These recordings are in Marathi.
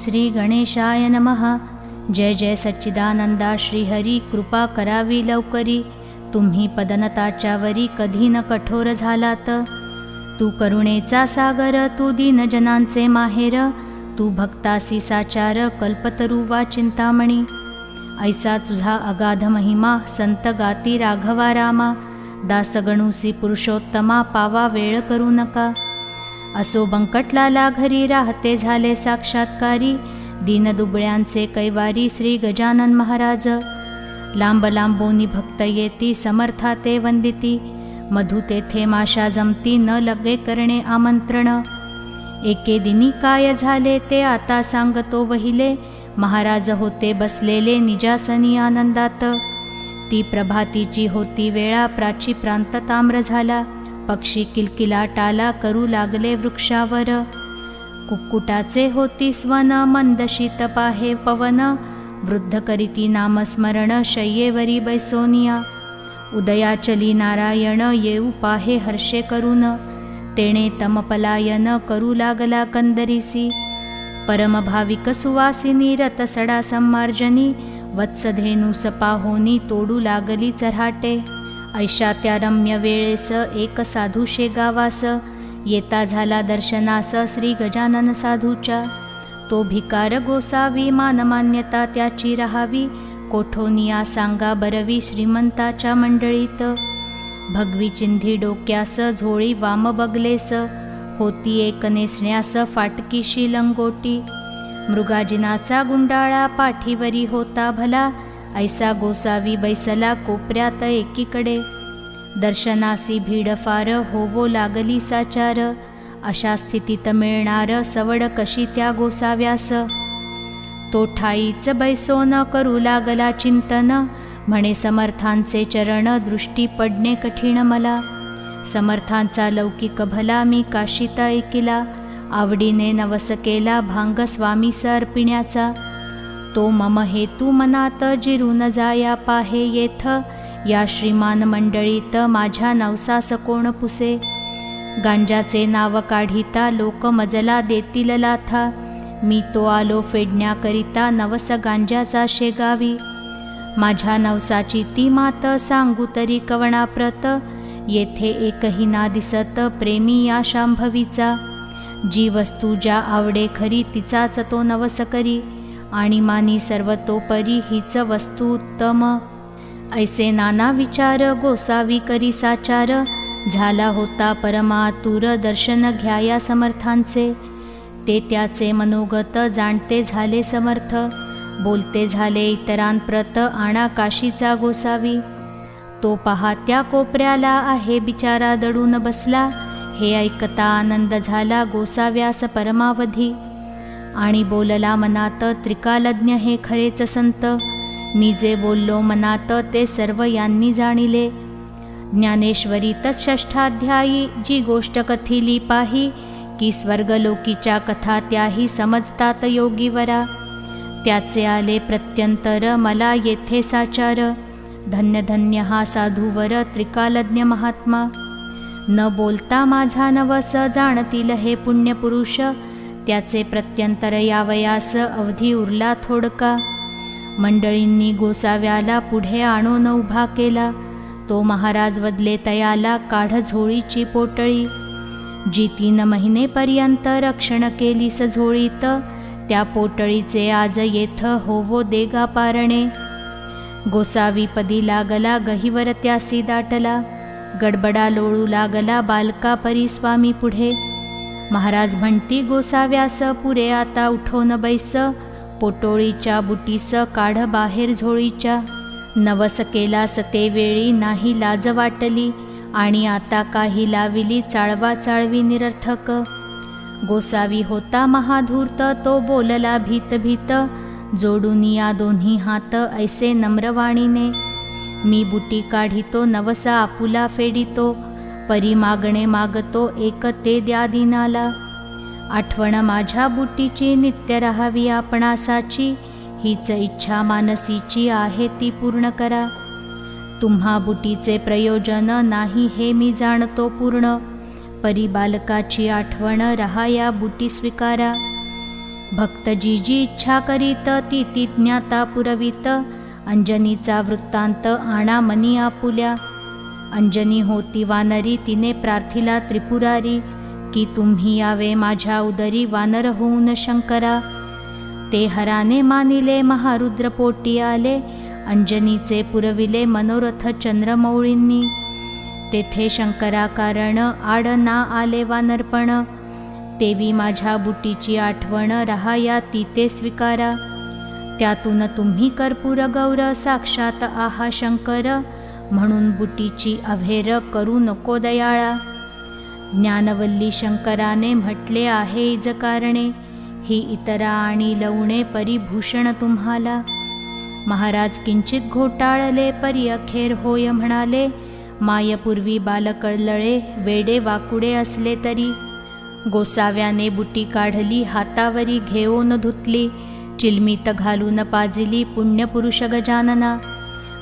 श्री गणेशाय नमः। जय जय सच्चिदानंदा श्रीहरी, कृपा करावी लवकरी, तुम्ही पदनताच्या वरी कधी न कठोर झालात। तू करुणेचा सागर, तू दीनजनांचे माहेर, तू भक्तासी साचार, कल्पतरू वा चिंतामणी। ऐसा तुझा अगाध महिमा, संत गाती राघवा रामा, दासगणूसी पुरुषोत्तमा, पावा वेळ करू नका। असो बंकटलाला घरी, राहते झाले साक्षात्कारी, दीनदुबळ्यांचे कैवारी श्री गजानन महाराज। लांब लांबोनी भक्त येती, समर्था ते वंदिती, मधु तेथे माशा जमती, न लगे करणे आमंत्रण। एके दिनी काय झाले ते आता सांगतो वहिले, महाराज होते बसलेले निजासनी आनंदात। ती प्रभातीची होती वेळा, प्राची प्रांत ताम्र झाला, पक्षी किलकिलाटाला करू लागले वृक्षावर। कुक्कुटाचे होती स्वन, मंद शीत पाहे पवन, वृद्ध करीती नामस्मरण, शय्येवरी बैसोनिया। उदयाचली नारायण, येऊ पाहे हर्षे करून, तेणे तमपलायन करू लागला कंदरीसी। परमभाविक सुवासिनी, रतसडा सम्मार्जनी, वत्सधेनुस पाहोनी, तोडू लागली चऱ्हाटे। ऐशा त्या रम्य वेळेस एक साधू शेगावास, येता झाला दर्शनास श्री गजानन साधूच्या। तो भिकार गोसावी, मानमान्यता त्याची राहावी, कोठोनिया सांगा बरवी श्रीमंताच्या मंडळीत। भगवी चिंधी डोक्यास, झोळी वाम बगलेस, होती एक नेसण्यास फाटकीशी लंगोटी। मृगाजिनाचा गुंडाळा पाठीवरी होता भला, ऐसा गोसावी बैसला कोपऱ्यात एकीकडे। दर्शनासी भीड फार, होवो लागली साचार, अशा स्थितीत मिळणार सवड कशी त्या गोसाव्यास। तो ठाईच बैसोन करू लागला चिंतन, म्हणे समर्थांचे चरण, दृष्टी पडणे कठीण मला। समर्थांचा लौकिक भला, मी काशीत ऐकिला, आवडीने नवस केला भांग स्वामी अर्पिण्याचा। तो मम हेतू मनात, जिरून जाया पाहे येथ, या श्रीमान मंडळीत माझ्या नवसास कोण पुसे। गांजाचे नाव काढिता, लोक मजला देतील लाथा, मी तो आलो फेडण्याकरिता, नवस गांजाचा शेगावी। माझ्या नवसाची ती मात, सांगू तरी कवणा प्रत, येथे एकही ना दिसत प्रेमी या शांभवीचा। जी वस्तू ज्या आवडे खरी, तिचाच तो नवस करी, आणि मानी सर्वतोपरी हीच वस्तू उत्तम। ऐसे नाना विचार गोसावी करी साचार, झाला होता परमातुर, दर्शन घ्याया समर्थांचे। ते त्याचे मनोगत जाणते झाले समर्थ, बोलते झाले इतरांप्रत, आणा काशीचा गोसावी। तो पहा त्या कोपऱ्याला आहे बिचारा दडून बसला, हे ऐकता आनंद झाला गोसाव्यास परमावधी। आणि बोलला मनात, त्रिकालज्ञ हे खरेच संत, मी जे बोललो मनात ते सर्व यांनी जाणिले। ज्ञानेश्वरीत षष्ठाध्यायी जी गोष्ट कथिली पाही, की स्वर्गलोकीच्या कथा त्याही समजतात योगीवरा। त्याचे आले प्रत्यंतर मला येथे साचार, धन्य धन्य हा साधूवर त्रिकालज्ञ महात्मा। न बोलता माझा नवस जाणतील हे पुण्यपुरुष, त्याचे प्रत्यंतर यावयास अवधी उरला थोडका। मंडळींनी गोसाव्याला पुढे आणून उभा केला, तो महाराज वदले तयाला, काढ झोळीची पोटळी। जी 3 महिनेपर्यंत रक्षण केलीस झोळीत, त्या पोटळीचे आज येथ होवो देगा पारणे। गोसावी पदी लागला, गहिवर त्यासी दाटला, गडबडा लोळू लागला बालका परी स्वामी पुढे। महाराज म्हणती गोसाव्यास, पुरे आता उठोन बैस, पोटोळीच्या बुटीस काढ बाहेर झोळीच्या। नवस केलास ते वेळी नाही लाज वाटली, आणि आता काही लाविली चाळवा चाळवी निरर्थक। गोसावी होता महाधूर्त, तो बोलला भीत भीत, जोडून या दोन्ही हात ऐसे नम्रवाणीने। मी बुटी काढितो, नवसा आपुला फेडितो, परी मागणे मागतो, एक ते द्या दिनाला। आठवण माझ्या बुटीची नित्य राहावी आपणासाची, हीच इच्छा मानसीची आहे ती पूर्ण करा। तुम्हा बुटीचे प्रयोजन नाही हे मी जाणतो पूर्ण, परी बालकाची आठवण रहा या बुटी स्वीकारा। भक्त जी जी इच्छा करीत ती ती ज्ञाता पुरवित. अंजनीचा वृत्तांत आणा मनी आपुल्या. अंजनी होती वानरी तिने प्रार्थिला त्रिपुरारी, की तुम्ही यावे माझ्या उदरी वानर होऊन शंकरा. ते हराने मानिले महारुद्र पोटी आले. अंजनीचे पुरविले मनोरथ चंद्रमौळींनी. तेथे शंकरा कारण आड ना आले वानरपण. तेवी माझ्या बुटीची आठवण राहाया ती ते स्वीकारा. त्यातून तुम्ही कर्पूर गौर साक्षात आहा शंकर. म्हणून बुटीची अभेर करू नको दयाळा. ज्ञानवल्ली शंकराने म्हटले आहे इज कारणे. ही इतरा आणि लवणे परिभूषण तुम्हाला. महाराज किंचित घोटाळले परी अखेर होय म्हणाले. मायपूर्वी बालकळलळे वेडे वाकुडे असले तरी. गोसाव्याने बुटी काढली हातावरी घेऊन धुतली. चिलमीत घालून पाजिली पुण्यपुरुष गजानना.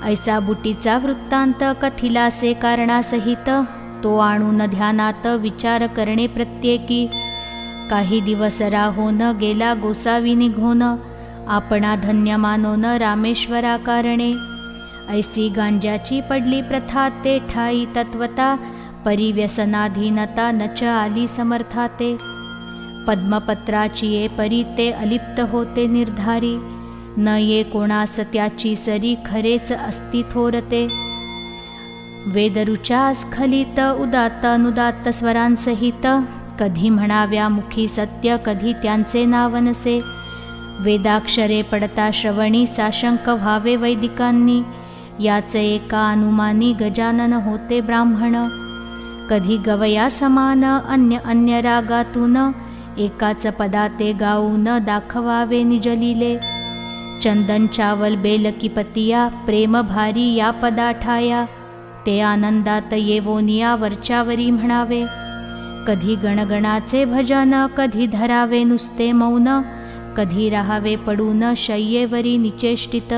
ऐसा बुटीचा वृत्तांत कथिलासे कारणासहित. तो आणून ध्यानात विचार करणे प्रत्येकी. काही दिवस राहोन गेला गोसावी निघोन. आपणा धन्य मानोन रामेश्वरा कारणे. ऐसी गांजाची पडली प्रथा ते ठाई तत्वता. परिव्यसनाधीनता नच आली समर्थाते. पद्मपत्राची ये परी ते अलिप्त होते निर्धारी. न ये कोणास त्याची सरी खरेच अस्ति थोरते. वेदरुचा स्खलित उदात्त अनुदात्त स्वरांसहित. कधी म्हणाव्या मुखी सत्य कधी त्यांचे नाव नसे. वेदाक्षरे पडता श्रवणी साशंक व्हावे वैदिकांनी. याचे एका अनुमानी गजानन होते ब्राह्मण. कधी गवया समान अन्य अन्य रागातून. एकाच पदाते गाऊन दाखवावे निजलिले. चंदन चावल बेलकीपतिया प्रेम भारी या पदा ठाया. ते आनंदात येवोनिया वरच्यावरी म्हणावे. कधी गणगणाचे भजन कधी धरावे नुसते मौन. कधी राहावे पडून शय्येवरी निचेष्टित.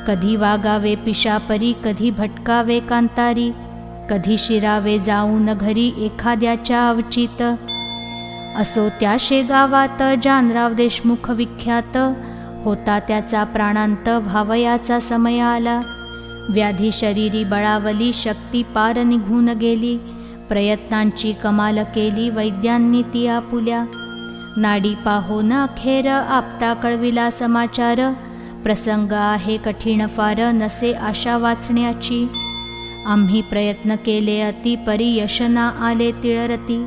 कधी वागावे पिशापरी कधी भटकावे कांतारी. कधी शिरावे जाऊन घरी एखाद्याच्या अवचित. असो त्या शेगावात जानराव देशमुख विख्यात. होता त्याचा प्राणांत व्हावयाचा समय आला. व्याधी शरीरी बळावली शक्ती पार निघून गेली. प्रयत्नांची कमाल केली वैद्यांनी ती आपुल्या. नाडी पाहोन अखेर आपता कळविला समाचार. प्रसंग आहे कठीण फार नसे आशा वाचण्याची. आम्ही प्रयत्न केले अति परी यशना आले तिळरती.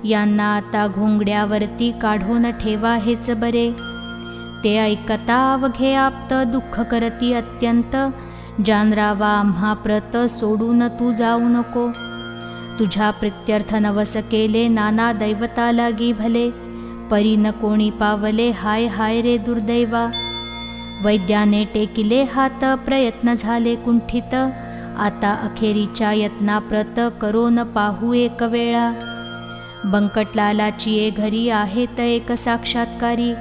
यांना आता घोंगड्यावरती काढून ठेवा हेच बरे. ते ऐकता अवघे आप्त दुःख करती अत्यंत. जानरावा आम्हा प्रत सोडून तू जाऊ नको. तुझ्या प्रित्यर्थ नवस केले नाना दैवता लागी भले. परी न कोणी पावले हाय हाय रे दुर्दैवा. वैद्याने टेकिले हात प्रयत्न झाले कुंठित. आता अखेरीच्या यत्नाप्रत करोन पाहू एक वेळा. बंकटलालाची ये घरी आहेत एक साक्षात्कारी.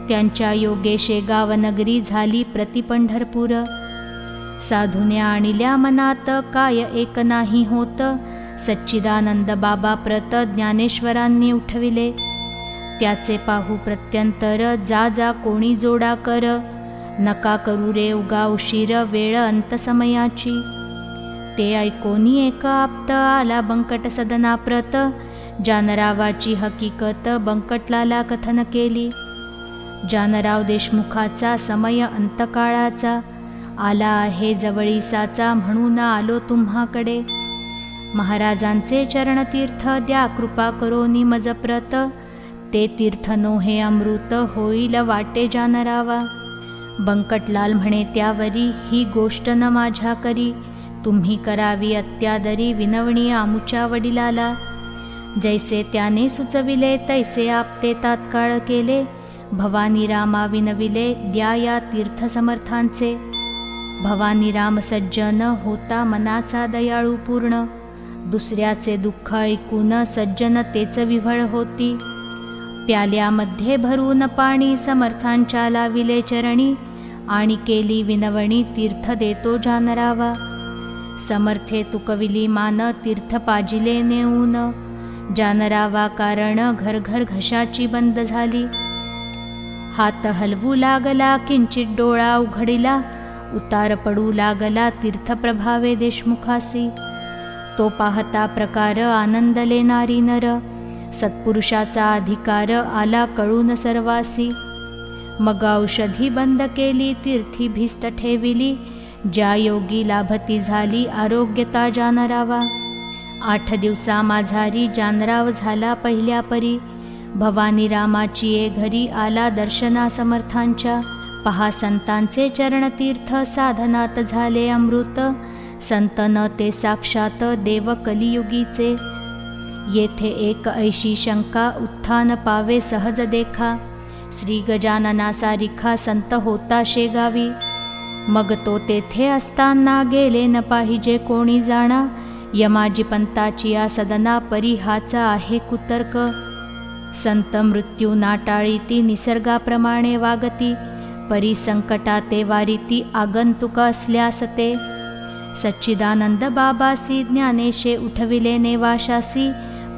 त्यांच्या योगे शेगाव नगरी झाली प्रति पंढरपूर. साधुने आणिल्या मनात काय एक नाही होत. सच्चिदानंद बाबा प्रत ज्ञानेश्वरांनी उठविले. त्याचे पाहू प्रत्यंतर जा जा कोणी जोडा कर. नका करू रे उगा उशीर वेळ अंत समयाची. ते ऐकोनी एक आप्त आला बंकट सदनाप्रत. जानरावाची हकीकत बंकटलाला कथन केली. जानराव देशमुखाचा समय अंतकाळाचा. आला आहे जवळीसाचा म्हणून आलो तुम्हाकडे. महाराजांचे चरणतीर्थ द्या कृपा करोनी मजप्रत. ते तीर्थ नोहे अमृत होईल वाटे जानरावा. बंकटलाल म्हणे त्यावरी ही गोष्ट न माझ्या करी. तुम्ही करावी अत्यादरी विनवणी आमुच्या वडिलाला. जैसे त्याने सुचविले तैसे आपते तात्काळ केले. भवानी रामा विनविले द्या या तीर्थ समर्थांचे. भवानी राम सज्जन होता मनाचा दयाळू पूर्ण. दुसऱ्याचे दुःख ऐकून सज्जन तेच विव्हळ होती. प्याल्यामध्ये भरून पाणी समर्थांच्या लाविले चरणी. आणि केली विनवणी तीर्थ देतो जानरावा. समर्थे तुकविली मान तीर्थ पाजिले नेऊन. जानरावा कारण घर घर घशाची बंद झाली. हात हलवू लागला, किंचित डोळा उघडिला, उतार पडू लागला तीर्थप्रभावे देशमुखासी. तो पाहता प्रकार आनंदले नारी नर, सत्पुरुषाचा अधिकार आला कळून सर्वासी. मग औषधी बंद केली, तीर्थी भिस्त ठेविली, ज्या योगी लाभती झाली आरोग्यता जानरावा. 8 दिवसा माझारी जानराव झाला पहिल्या परी, भवानी रामाची ये घरी आला दर्शना समर्थांच्या. पहा संतांचे चरणतीर्थ साधनात झाले अमृत, संत न ते साक्षात देव कलियुगीचे. येथे एक ऐशी शंका उत्थान पावे सहज देखा, श्री गजानना सारिखा संत होता शेगावी. मग तो तेथे असताना गेले न पाहिजे कोणी जाणा, यमाजी पंताची या सदना परी हाचा आहे कुतर्क. संत मृत्यू नाटाळीती निसर्गाप्रमाणे वागती, परी संकटा ते वारीती आगंतुक असल्यास ते. सच्चिदानंद बाबासी ज्ञानेशे उठविले नेवाशासी,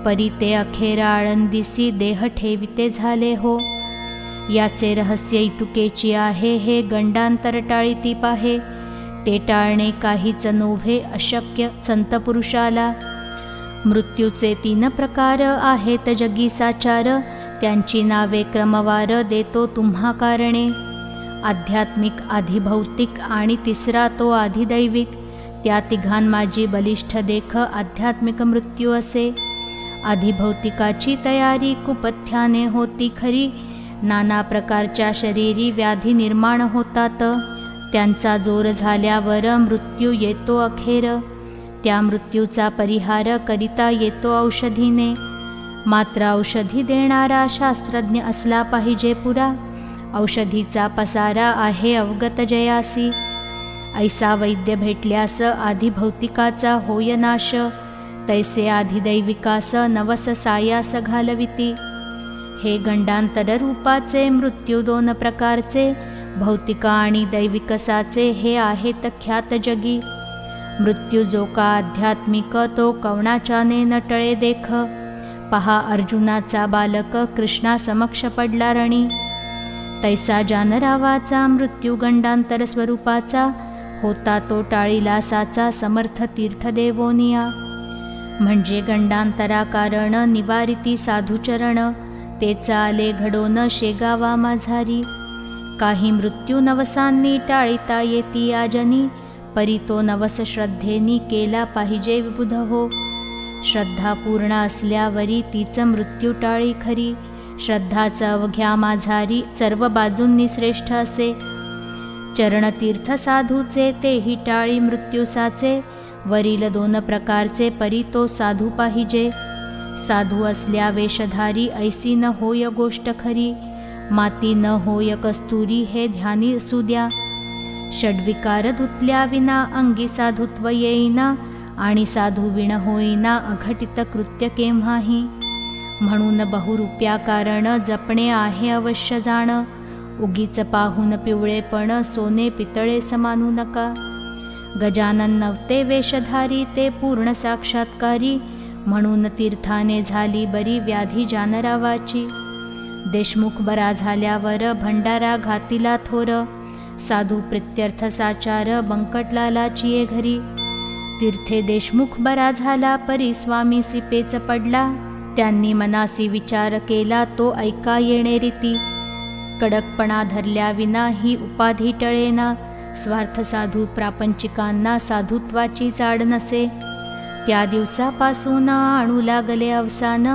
परी ते अखेर आळंदीसी देह ठेविते झाले हो. याचे रहस्य इतुकेची आहे, हे गंडांतर टाळीती पाहे. ते टाळणे काहीच नोव्हे अशक्य संत पुरुषाला. मृत्यूचे 3 प्रकार आहेत जगी साचार, त्यांची नावे क्रमवार देतो तुम्हा कारणे. आध्यात्मिक, आधिभौतिक आणि तिसरा तो आधिदैविक. त्या तिघांमाजी बलिष्ठ देख आध्यात्मिक मृत्यू असे. आधिभौतिकाची तयारी कुपथ्याने होती खरी, नाना प्रकारच्या शरीरी व्याधी निर्माण होतात. त्यांचा जोर झाल्यावर मृत्यू येतो अखेर. त्या मृत्यूचा परिहार करिता येतो औषधीने. मात्र औषधी देणारा शास्त्रज्ञ असला पाहिजे पुरा, औषधीचा पसारा आहे अवगत जयासी. ऐसा वैद्य भेटल्यास आधिभौतिकाचा होय नाश, तैसे आधिदैविकास नवस सायास घालविती. हे गंडांतर रूपाचे मृत्यू 2 प्रकारचे, भौतिक आणि दैविकसाचे हे आहेत ख्यात जगी. मृत्यू जो का आध्यात्मिक तो कवणाच्याने न टळे देख. पहा अर्जुनाचा बालक कृष्णा समक्ष पडला रणी, तैसा जानरावाचा मृत्यू गंडांतर स्वरूपाचा, होता तो टाळीला साचा समर्थ तीर्थदेवोनिया. म्हणजे गंडांतरा कारण निवारिती साधुचरण, ते चाले घडोन शेगावा माझारी. काही मृत्यू नवसांनी टाळीता येती आजनी, परी तो नवस श्रद्धेनी केला पाहिजे विबुध हो. श्रद्धा पूर्ण असल्यावरी तीच मृत्यू टाळी खरी. श्रद्धाचा अवघ्या माझारी सर्व बाजूंनी श्रेष्ठ असे. चरणतीर्थ साधूचे तेही टाळी मृत्यूसाचे, वरील 2 प्रकारचे परी तो साधू पाहिजे. साधू असल्या वेशधारी ऐसी न होय गोष्ट खरी, माती न होय कस्तुरी हे ध्यानी असू द्या. षड्विकार धुतल्या विना अंगी साधुत्व येईना, आणि साधू विण होईना अघटित कृत्य केव्हाही. म्हणून बहुरूप्या कारण जपणे आहे अवश्य जाण, उगीच पाहून पिवळेपण सोने पितळे समानू नका. गजानन नव्हते वेशधारी ते पूर्ण साक्षात्कारी, म्हणून तीर्थाने झाली बरी व्याधी जानरावाची. देशमुख बरा झाल्यावर भंडारा घातिला थोर, साधू प्रित्यर्थ साचार बंकटलालाची ये घरी. तीर्थे देशमुख बरा झाला परी स्वामी सिपेच पडला, त्यांनी मनासी विचार केला तो ऐका येणे रीती. कडकपणा धरल्या विना ही उपाधी टळेना, स्वार्थ साधू प्रापंचिकांना साधुत्वाची चाड नसे. त्या दिवसापासून आणू लागले अवसान,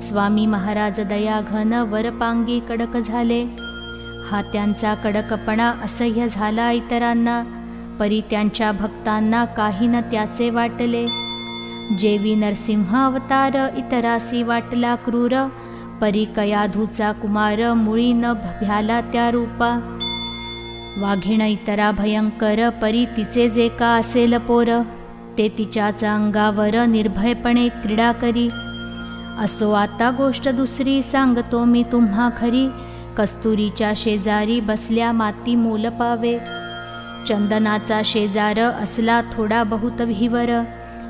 स्वामी महाराज दयाघन वरपांगी कडक झाले. हा त्यांचा कडकपणा असह्य झाला इतरांना, परी त्यांच्या भक्तांना काही न त्याचे वाटले. जेवी नरसिंह अवतार इतरासी वाटला क्रूर, परी कयाधूचा कुमार मुळी न भ्याला त्या रूपा. वाघिण इतरा भयंकर, परी तिचे जे का असेल पोर, ते तिच्याच अंगावर निर्भयपणे क्रीडा करी. असो आता गोष्ट दुसरी सांगतो मी तुम्हा खरी, कस्तुरीच्या शेजारी बसल्या माती मोल पावे. चंदनाचा शेजार असला थोडा बहुत विहीवर,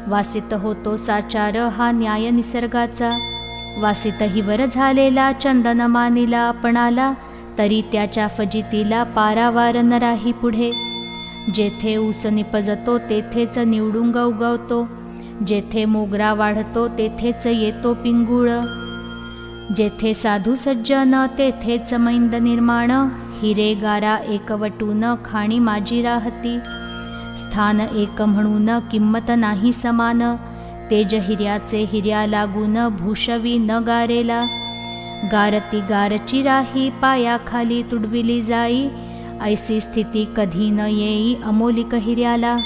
वासित होतो साचार हा न्याय निसर्गाचा. वासित हिवर झालेला चंदन मानिला आपणाला, तरी त्याच्या फजितीला पारावार न राही पुढे. जेथे ऊस निपजतो तेथेच निवडुंग उगवतो, जेथे मोगरा वाढतो तेथेच येतो पिंगुळ. जेथे साधू सज्जन तेथेच मैंद निर्माण, हिरे गारा एकवटून खाणी माझी राहती. स्थान एक म्हणून किंमत नाही समान, तेज हिऱ्याचे हिऱ्या लागून भूषवी न गारेला. गारती गारची राही पायाखाली तुडविली जाई, ऐसी स्थिती कधी न येई अमोलिक हिऱ्याला.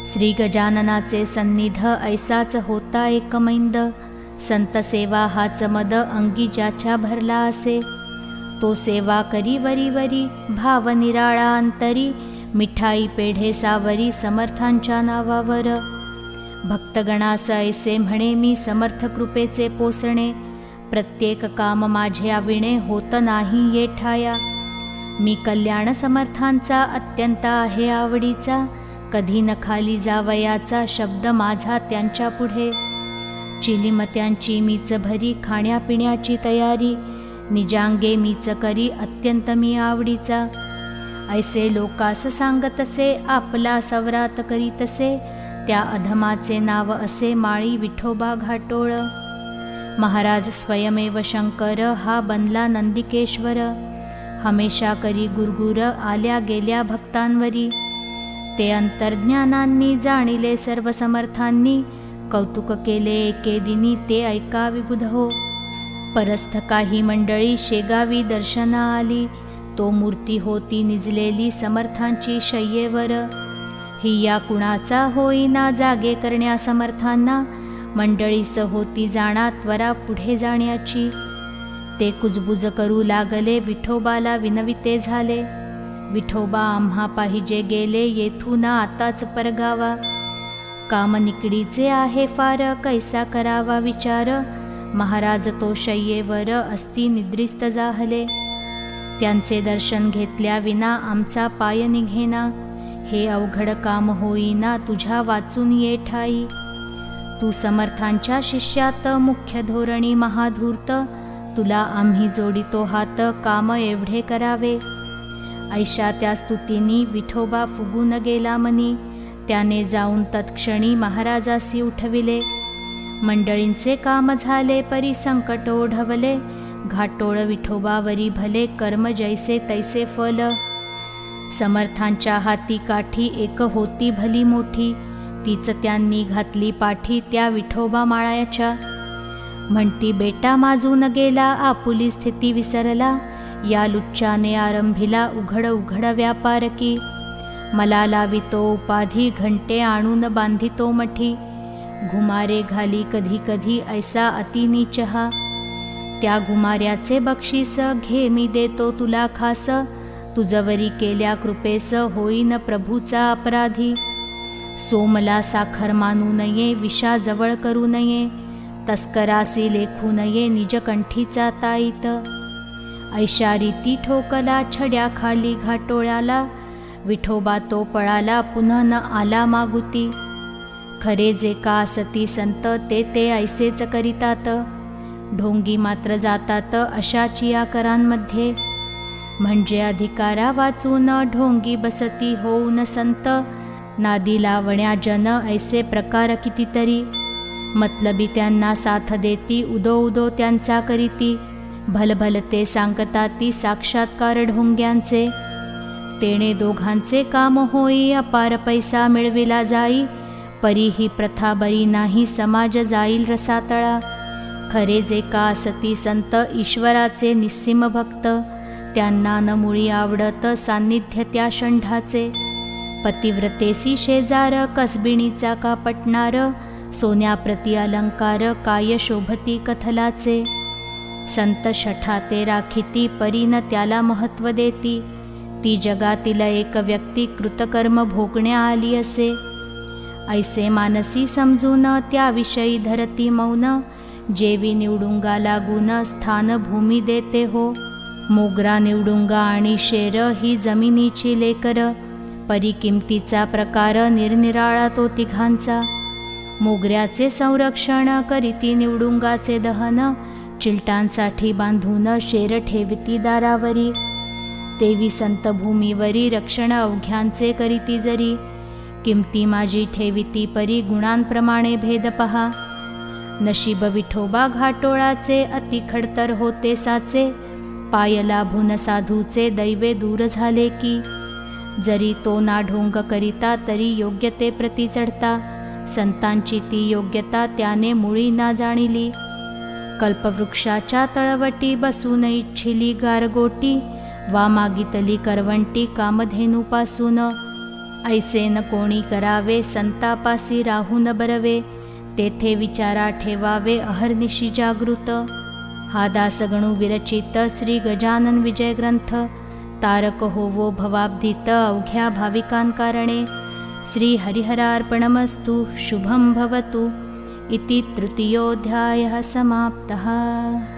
श्री गजाननाचे सन्निध ऐसाच होता एकमैंद, संत सेवा हाच मद अंगी ज्याच्या भरला असे. तो सेवा करी वरी वरी भाव निराळा अंतरी, मिठाई पेढे सावरी समर्थांच्या नावावर. भक्तगणास ऐसे म्हणे मी समर्थ कृपेचे पोसणे, प्रत्येक काम माझे आविणे होत नाही ये ठाया. मी कल्याण समर्थांचा अत्यंत आहे आवडीचा, कधी न खाली जावयाचा शब्द माझा त्यांच्या पुढे. चिलीमत्यांची मीच भरी खाण्यापिण्याची तयारी, निजांगे मीच करी अत्यंत मी आवडीचा. ऐसे लोकास सांगतसे आपला सवरात करीतसे, त्या अधमाचे नाव असे माळी विठोबा घाटोळ. महाराज स्वयमेव शंकर हा बनला नंदिकेश्वर, हमेशा करी गुरगुर आल्या गेल्या भक्तांवरी. ते अंतर्ज्ञानांनी जाणिले सर्व समर्थांनी, कौतुक केले एके दिनी ते ऐका विबुध हो. परस्थ काही मंडळी शेगावी दर्शना आली, तो मूर्ती होती निजलेली समर्थांची शय्येवर. ही या कुणाचा होईना जागे करण्या समर्थांना, मंडळीस होती जाणा त्वरा पुढे जाण्याची. ते कुजबुज करू लागले विठोबाला विनविते झाले, विठोबा आम्हा पाहिजे गेले येथून आताच परगावा. काम निकडीचे आहे फार कैसा करावा विचार, महाराज तो शय्येवर असती निद्रिस्त जाहले. त्यांचे दर्शन घेतल्या विना आमचा पाय निघेना, हे अवघड काम होईना तुझ्या वाचून ये ठाई. तू समर्थांच्या शिष्यात मुख्य धोरणी महाधूर्त, तुला आम्ही जोडितो हात काम एवढे करावे. ऐशा त्या स्तुतीनी विठोबा फुगून गेला मनी, त्याने जाऊन तत्क्षणी महाराजासी उठविले. मंडळींचे काम झाले परी संकट ओढवले, घाटोळ विठोबावरी भले कर्म जैसे तैसे फल. समर्थांच्या हाती काठी एक होती भली मोठी, तीच त्यांनी घातली पाठी त्या विठोबा माळ्याच्या. म्हणती बेटा माजून गेला आपुली स्थिती विसरला, या लुच्चाने आरंभिला उघड उघड व्यापार की. मला लावितो उपाधी घंटे आणून बांधितो मठी, घुमारे घाली कधी कधी ऐसा अति नीच हा. त्या घुमाऱ्याचे बक्षीस घे मी देतो तुला खास, तुझवरी केल्या कृपेस होईन प्रभूचा अपराधी. सोमला साखर मानू नये विषाजवळ करू नये, तस्करासी लेखू नये निजकंठीचा ताईत. ऐशा रीती ठोकला छड्या खाली घाटोळ्याला, विठोबा तो पळाला पुन्हा न आला मागुती. खरे जे का असती संत ते ते ऐसेच करीतात, ढोंगी मात्र जातात अशाची या करांमध्ये. म्हणजे अधिकारा वाचून ढोंगी बसती होऊन संत, नादी लावण्या जन ऐसे प्रकार कितीतरी. मतलबी त्यांना साथ देती उदो उदो त्यांचा करीती, भलभल ते सांगताती साक्षात्कार ढोंग्यांचे. तेणे दोघांचे काम होई अपार पैसा मिळविला जाई, परी ही प्रथा बरी नाही समाज जाईल रसातळा. खरे जे का असती संत ईश्वराचे निस्सीम भक्त, त्यांना न मुळी आवडत सान्निध्य त्या षंढाचे. पतिव्रतेसी शेजार कसबिणीचा का पटणार, सोन्याप्रती अलंकार काय शोभती कथलाचे. संत शठाते राखिती परीन त्याला महत्व देती, ती जगातील एक व्यक्ती कृतकर्म भोगण्या आली असे. ऐसे मानसी समजून त्याविषयी धरती मौन, जेवी निवडुंगा लागून स्थान भूमी देते हो. मोगरा निवडुंगा आणि शेर ही जमिनीची लेकर, परी किमतीचा प्रकार निरनिराळा तो तिघांचा. मोगऱ्याचे संरक्षण करीती निवडुंगाचे दहन, चिलटांसाठी बांधून शेर ठेवती दारावरी. तेवी संत भूमीवरी रक्षण अवघ्यांचे करीती जरी, किमती माझी ठेविती परी गुणांप्रमाणे भेद पहा. नशीब विठोबा घाटोळाचे अति खडतर होते साचे, पाय लाभून साधूचे दैवे दूर झाले की. जरी तो ना ढोंग करिता तरी योग्य ते प्रति चढता, संतांची ती योग्यता त्याने मुळी ना जाणिली. कल्पवृक्षाच्या तळवटी बसून इच्छिली गारगोटी, वा मागितली करवंटी कामधेनूपासून. ऐसे न कोणी करावे संतापासी राहून बरवे, तेथे विचारा ठेवावे अहर्निशी जागृत. हा दासगणू विरचित श्री गजानन विजय ग्रंथ, तारक होवो भवाब्धित अवघ्या भाविकांकारणे. श्री हरिहरार्पणमस्तु. शुभं भवतु. इति तृतीयोऽध्यायः समाप्तः.